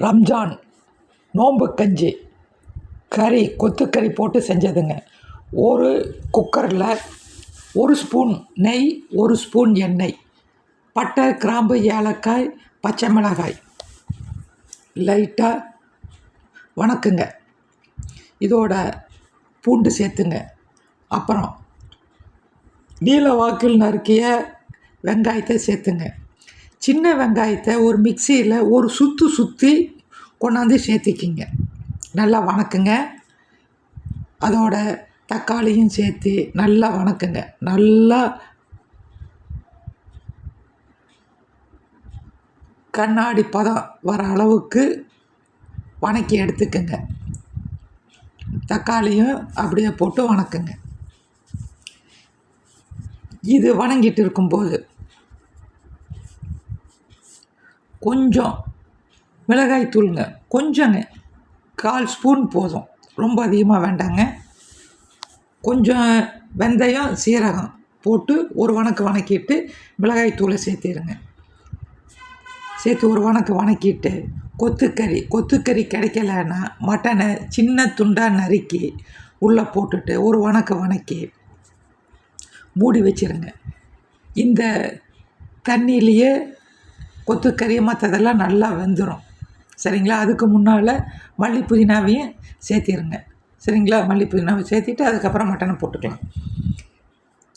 ரம்ஜான் நோன்பு கஞ்சி கறி கொத்துக்கறி போட்டு செஞ்சதுங்க. ஒரு குக்கரில் 1 ஸ்பூன் நெய், 1 ஸ்பூன் எண்ணெய், பட்டை, கிராம்பு, ஏலக்காய், பச்சை மிளகாய் லைட்டாக வணக்குங்க. இதோட பூண்டு சேர்த்துங்க. அப்புறம் நீல வாக்கில் நறுக்கிய வெங்காயத்தை சேர்த்துங்க. சின்ன வெங்காயத்தை ஒரு மிக்சியில் ஒரு சுற்றி கொண்டாந்து சேர்த்திக்கிங்க. நல்லா வணக்குங்க. அதோட தக்காளியும் சேர்த்து நல்லா வணக்குங்க. நல்லா கண்ணாடி பதம் வர அளவுக்கு வணக்கி எடுத்துக்கங்க. தக்காளியும் அப்படியே போட்டு வணக்குங்க. இது வணங்கிட்டு இருக்கும்போது கொஞ்சம் மிளகாய் தூளுங்க, கொஞ்சங்க, 1/4 ஸ்பூன் போதும், ரொம்ப அதிகமாக வேண்டாங்க. கொஞ்சம் வெந்தயம், சீரகம் போட்டு ஒரு வணக்கிட்டு மிளகாய் தூளை சேர்த்திடுங்க. சேர்த்து ஒரு வணக்கிட்டு கொத்துக்கறி கிடைக்கலன்னா மட்டனை சின்ன துண்டாக நறுக்கி உள்ளே போட்டுட்டு ஒரு வணக்கி மூடி வச்சிருங்க. இந்த தண்ணியிலையே கொத்துக்கறி மற்றதெல்லாம் நல்லா வெந்துடும். சரிங்களா? அதுக்கு முன்னால் மல்லி புதினாவையும் சேர்த்திருங்க. சரிங்களா? மல்லி புதினாவை சேர்த்திட்டு அதுக்கப்புறம் மட்டனை போட்டுக்கலாம்.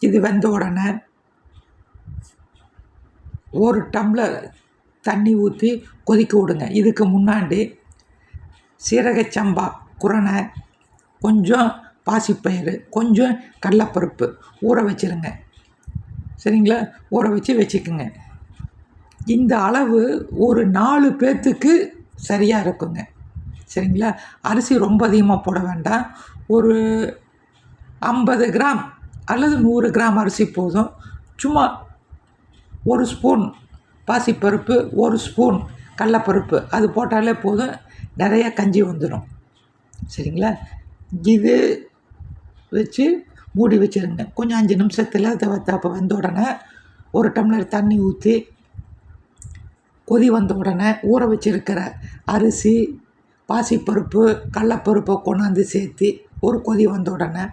இது வெந்த உடனே 1 டம்ளர் தண்ணி ஊற்றி கொதிக்க விடுங்க. இதுக்கு முன்னாடி சீரகச்சம்பா குரணை, கொஞ்சம் பாசிப்பயிறு, கொஞ்சம் கடலைப்பருப்பு ஊற வச்சுருங்க. சரிங்களா? ஊற வச்சுக்குங்க. இந்த அளவு ஒரு 4 பேர்த்துக்கு சரியாக இருக்குங்க. சரிங்களா? அரிசி ரொம்ப அதிகமாக போட வேண்டாம். ஒரு 50 கிராம் அல்லது 100 கிராம் அரிசி போதும். சும்மா 1 ஸ்பூன் பாசிப்பருப்பு, 1 ஸ்பூன் கடலைப்பருப்பு அது போட்டாலே போதும், நிறைய கஞ்சி வந்துடும். சரிங்களா? இது வச்சு மூடி வச்சுருங்க. கொஞ்சம் 5 நிமிஷத்தில் அப்போ வந்த உடனே 1 டம்ளர் தண்ணி ஊற்றி கொதி வந்த உடனே ஊற வச்சுருக்கிற அரிசி, பாசிப்பருப்பு, கடலைப்பருப்பை கொண்டாந்து சேர்த்து ஒரு கொதி வந்த உடனே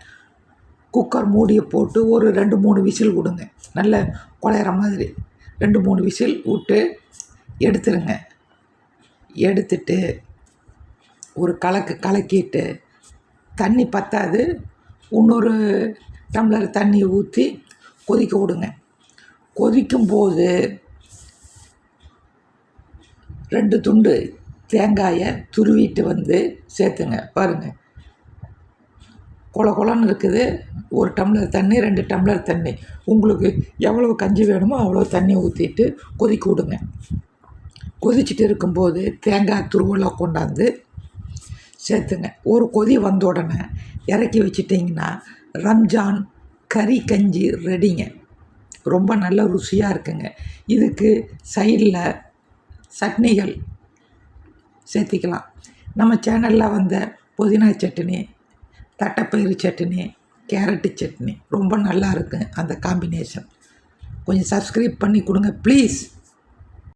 குக்கர் மூடியை போட்டு ஒரு 2-3 விசில் விடுங்க. நல்ல குழையிற மாதிரி 2-3 விசில் விட்டு எடுத்துருங்க. எடுத்துட்டு ஒரு கலக்கிட்டு தண்ணி பத்தாது, இன்னொரு டம்ளர் தண்ணி ஊற்றி கொதிக்க விடுங்க. கொதிக்கும்போது 2 துண்டு தேங்காயை துருவிட்டு வந்து சேர்த்துங்க. பாருங்கள், கொலன்னு இருக்குது. 1 டம்ளர் தண்ணி, 2 டம்ளர் தண்ணி, உங்களுக்கு எவ்வளோ கஞ்சி வேணுமோ அவ்வளோ தண்ணி ஊற்றிட்டு கொதிக்க விடுங்க. கொதிச்சுட்டு இருக்கும்போது தேங்காய் துருவலை கொண்டாந்து சேர்த்துங்க. ஒரு கொதி வந்த உடனே இறக்கி வச்சிட்டிங்கன்னா ரம்ஜான் கறி கஞ்சி ரெடிங்க. ரொம்ப நல்ல ருசியாக இருக்குங்க. இதுக்கு சைடில் சட்னிகள் சேர்த்திக்கலாம். நம்ம சேனலில் வந்த புதினா சட்னி, தட்டைப்பயிறு சட்னி, கேரட்டு சட்னி ரொம்ப நல்லா இருக்குது. அந்த காம்பினேஷன் கொஞ்சம் சப்ஸ்கிரைப் பண்ணி கொடுங்க ப்ளீஸ்.